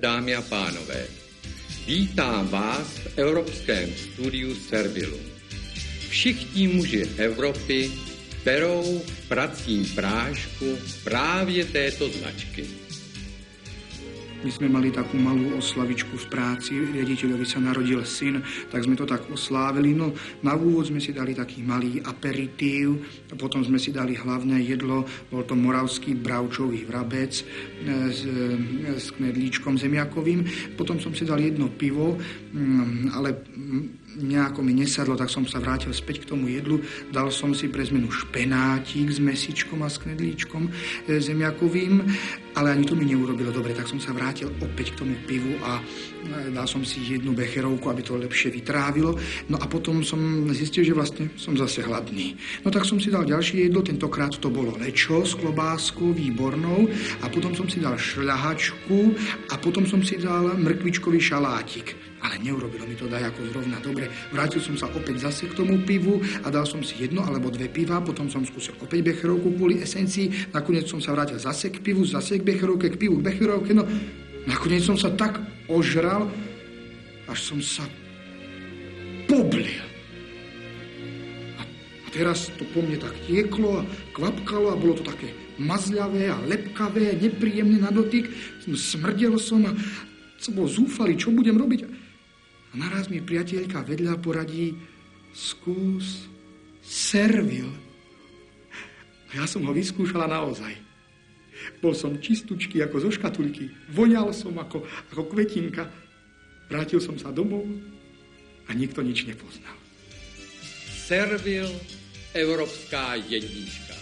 dámy a pánové. Vítám vás v evropském studiu Servilu. Všichni muži Evropy berou v pracím prášku právě této značky. My sme mali takú malú oslavičku v práci, riaditeľovi sa narodil syn, tak sme to tak oslávili. No, na úvod sme si dali taký malý aperitív, potom sme si dali hlavné jedlo, bol to moravský bravčový vrabec s knedlíčkom zemiakovým. Potom som si dal jedno pivo, ale nejako mi nesadlo, tak som sa vrátil späť k tomu jedlu. Dal som si pre zmenu špenátik s mesičkom a s knedlíčkom zemiakovým, ale ani to mi neurobilo dobre, tak som sa vrátil opäť k tomu pivu a dal som si jednu becherovku, aby to lepšie vytrávilo. No a potom som zistil, že vlastne som zase hladný. No tak som si dal ďalšie jedlo, tentokrát to bolo lečo s klobáskou výbornou a potom som si dal šľahačku a potom som si dal mrkvičkový šalátik. Ale neurobilo mi to dajako zrovna dobre. Vrátil som sa opäť zase k tomu pivu a dal som si jedno alebo dve piva, potom som skúsil opäť becherovku kvôli esencii, nakoniec som sa vrátil zase k pivu, zase k becherovke, k pivu, k becherovke, no nakoniec som sa tak ožral, až som sa poblil. A teraz to po mne tak tieklo a kvapkalo a bolo to také mazľavé a lepkavé, nepríjemné na dotyk. Smrdel som a som bol zúfalý, čo budem robiť. A naraz mi priateľka vedľa poradí, skús Servil. A ja som ho vyskúšala naozaj. Bol som čistúčky ako zo škatulky. Voňal som ako kvetinka. Vrátil som sa domov a nikto nič nepoznal. Servil, európska jednička.